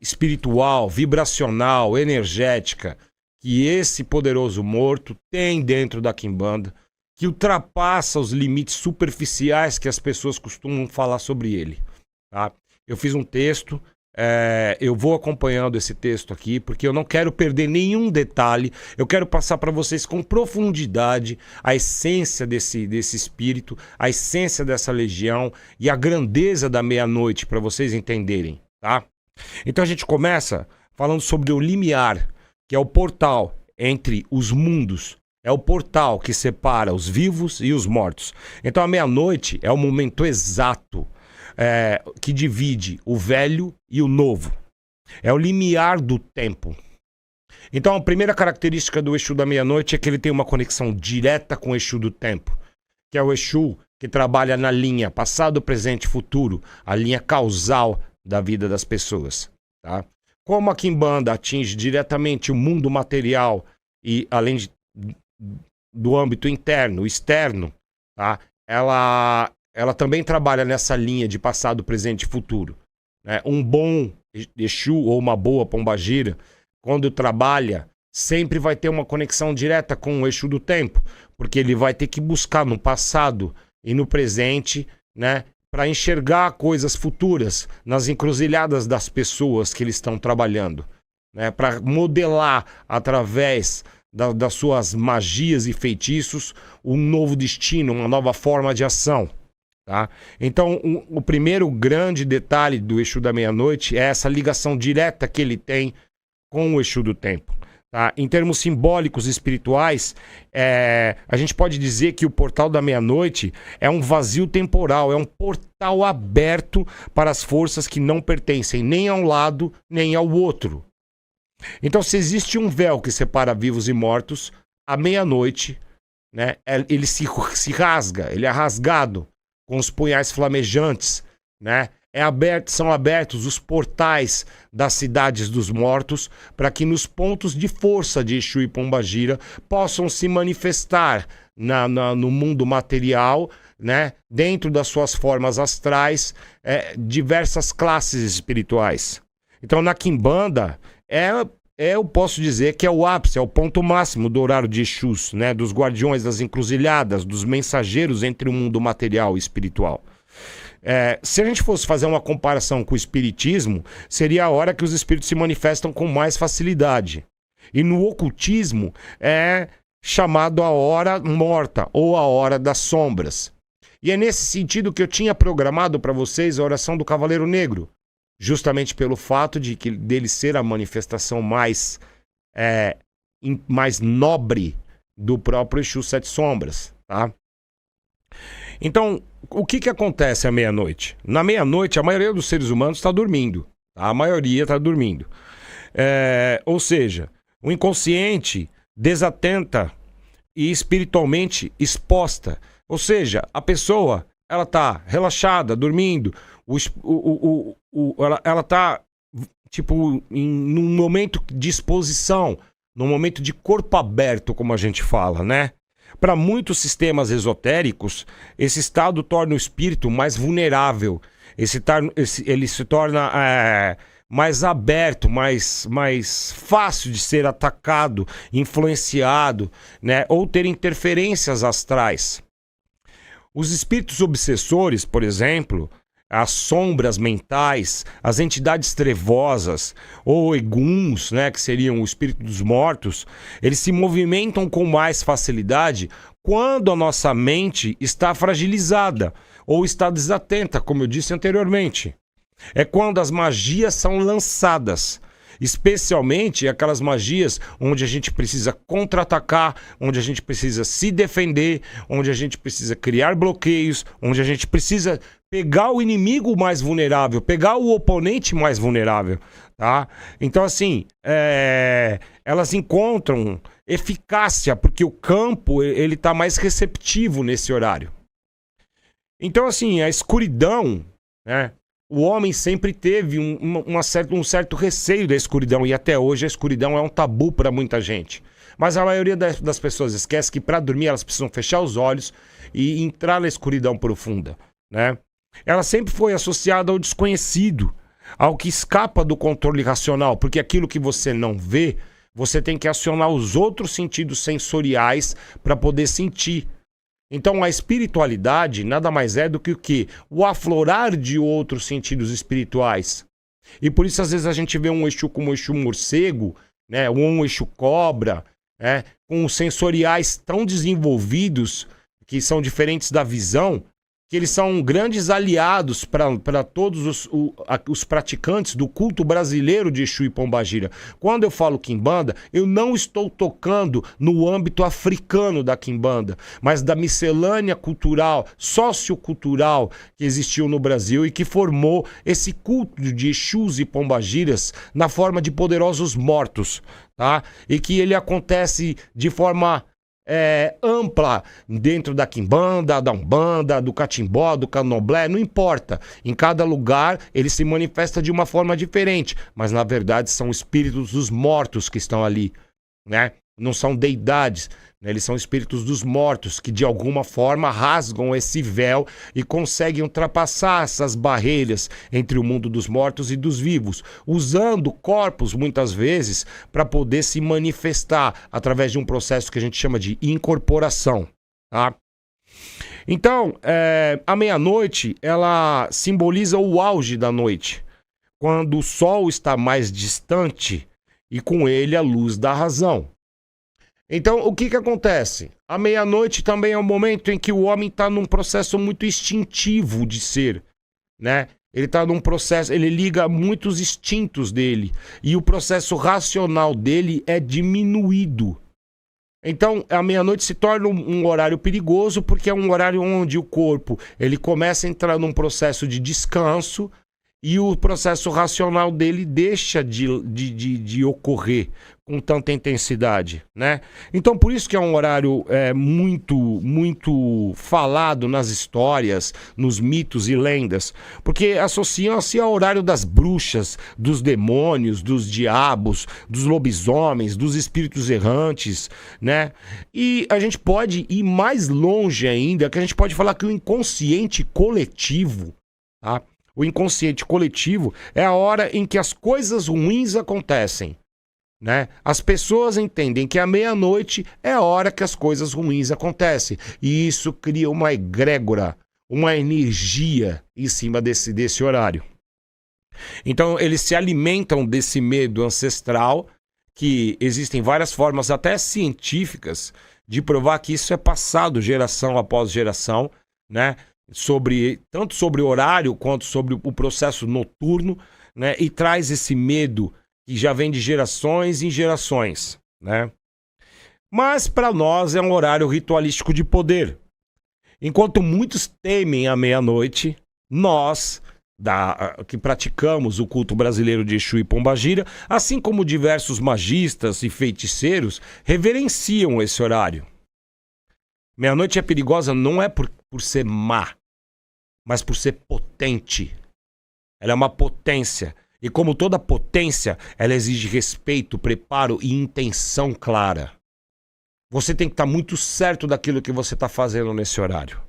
espiritual, vibracional, energética que esse poderoso morto tem dentro da Quimbanda, que ultrapassa os limites superficiais que as pessoas costumam falar sobre ele. Tá? Eu fiz um texto, eu vou acompanhando esse texto aqui, porque eu não quero perder nenhum detalhe, eu quero passar para vocês com profundidade a essência desse espírito, a essência dessa legião e a grandeza da meia-noite, para vocês entenderem. Tá? Então a gente começa falando sobre o limiar, que é o portal entre os mundos. É o portal que separa os vivos e os mortos. Então a meia-noite é o momento exato que divide o velho e o novo. É o limiar do tempo. Então a primeira característica do Exu da meia-noite é que ele tem uma conexão direta com o Exu do tempo, que é o Exu que trabalha na linha passado, presente e futuro, a linha causal da vida das pessoas. Tá? Como a Quimbanda atinge diretamente o mundo material e além do âmbito interno, externo, tá? Ela também trabalha nessa linha de passado, presente e futuro. Né? Um bom Exu ou uma boa pombagira, quando trabalha, sempre vai ter uma conexão direta com o Exu do tempo, porque ele vai ter que buscar no passado e no presente, né, para enxergar coisas futuras nas encruzilhadas das pessoas que eles estão trabalhando, né, para modelar através das suas magias e feitiços um novo destino, uma nova forma de ação. Tá? Então, o primeiro grande detalhe do Exu da meia-noite é essa ligação direta que ele tem com o Exu do tempo. Tá? Em termos simbólicos e espirituais, a gente pode dizer que o portal da meia-noite é um vazio temporal, é um portal aberto para as forças que não pertencem nem a um lado nem ao outro. Então, se existe um véu que separa vivos e mortos, à meia-noite, né, ele se rasga, ele é rasgado com os punhais flamejantes, né? São abertos os portais das cidades dos mortos para que nos pontos de força de Exu e Pombagira possam se manifestar no mundo material, né? Dentro das suas formas astrais, diversas classes espirituais. Então na Quimbanda eu posso dizer que é o ápice, é o ponto máximo do horário de Exus, né? Dos guardiões das encruzilhadas, dos mensageiros entre o mundo material e espiritual. Se a gente fosse fazer uma comparação com o espiritismo, seria a hora que os espíritos se manifestam com mais facilidade. E no ocultismo é chamado a hora morta ou a hora das sombras. E é nesse sentido que eu tinha programado para vocês a oração do Cavaleiro Negro, justamente pelo fato dele ser a manifestação mais nobre do próprio Exu Sete Sombras, tá? Então, o que acontece à meia-noite? Na meia-noite, a maioria dos seres humanos está dormindo. Tá? A maioria está dormindo. Ou seja, o inconsciente desatenta e espiritualmente exposta. Ou seja, a pessoa ela está relaxada, dormindo. Ela está tipo num momento de exposição, num momento de corpo aberto, como a gente fala, né? Para muitos sistemas esotéricos, esse estado torna o espírito mais vulnerável. Ele se torna mais aberto, mais fácil de ser atacado, influenciado, né? Ou ter interferências astrais. Os espíritos obsessores, por exemplo, as sombras mentais, as entidades trevosas, ou eguns, né, que seriam o espírito dos mortos, eles se movimentam com mais facilidade quando a nossa mente está fragilizada ou está desatenta, como eu disse anteriormente. É quando as magias são lançadas, especialmente aquelas magias onde a gente precisa contra-atacar, onde a gente precisa se defender, onde a gente precisa criar bloqueios, onde a gente precisa pegar o inimigo mais vulnerável, pegar o oponente mais vulnerável, tá? Então, assim, elas encontram eficácia, porque o campo ele tá mais receptivo nesse horário. Então, assim, a escuridão, né? O homem sempre teve um certo receio da escuridão, e até hoje a escuridão é um tabu para muita gente. Mas a maioria das pessoas esquece que para dormir elas precisam fechar os olhos e entrar na escuridão profunda, né? Ela sempre foi associada ao desconhecido, ao que escapa do controle racional, porque aquilo que você não vê, você tem que acionar os outros sentidos sensoriais para poder sentir. Então a espiritualidade nada mais é do que o quê? O aflorar de outros sentidos espirituais. E por isso às vezes a gente vê um Exu como um Exu morcego, né? Ou um Exu cobra, né? Com sensoriais tão desenvolvidos, que são diferentes da visão, que eles são grandes aliados para todos os praticantes do culto brasileiro de Exu e Pombagira. Quando eu falo Quimbanda, eu não estou tocando no âmbito africano da Quimbanda, mas da miscelânea cultural, sociocultural que existiu no Brasil e que formou esse culto de Exus e Pombagiras na forma de poderosos mortos, tá? E que ele acontece de forma ampla dentro da Quimbanda, da Umbanda, do Catimbó, do Candomblé, não importa. Em cada lugar ele se manifesta de uma forma diferente, mas na verdade são espíritos dos mortos que estão ali, né? Não são deidades, né? Eles são espíritos dos mortos que de alguma forma rasgam esse véu e conseguem ultrapassar essas barreiras entre o mundo dos mortos e dos vivos, usando corpos muitas vezes para poder se manifestar através de um processo que a gente chama de incorporação, tá? Então, a meia-noite ela simboliza o auge da noite, quando o sol está mais distante e com ele a luz da razão. Então, o que acontece? A meia-noite também é um momento em que o homem está num processo muito instintivo de ser, né? Ele está num processo, ele liga muitos instintos dele e o processo racional dele é diminuído. Então, a meia-noite se torna um horário perigoso porque é um horário onde o corpo ele começa a entrar num processo de descanso e o processo racional dele deixa de ocorrer com tanta intensidade, né? Então, por isso que é um horário muito falado nas histórias, nos mitos e lendas, porque associam-se ao horário das bruxas, dos demônios, dos diabos, dos lobisomens, dos espíritos errantes, né? E a gente pode ir mais longe ainda, que a gente pode falar que o inconsciente coletivo, tá? O inconsciente coletivo é a hora em que as coisas ruins acontecem, né? As pessoas entendem que a meia-noite é a hora que as coisas ruins acontecem. E isso cria uma egrégora, uma energia em cima desse horário. Então eles se alimentam desse medo ancestral, que existem várias formas até científicas de provar que isso é passado geração após geração, né? Tanto sobre o horário quanto sobre o processo noturno, né? E traz esse medo que já vem de gerações em gerações, né? Mas para nós é um horário ritualístico de poder. Enquanto muitos temem a meia-noite, nós, que praticamos o culto brasileiro de Exu e Pombagira, assim como diversos magistas e feiticeiros, reverenciam esse horário. Meia-noite é perigosa não é por ser má, mas por ser potente. Ela é uma potência. E como toda potência, ela exige respeito, preparo e intenção clara. Você tem que estar muito certo daquilo que você está fazendo nesse horário.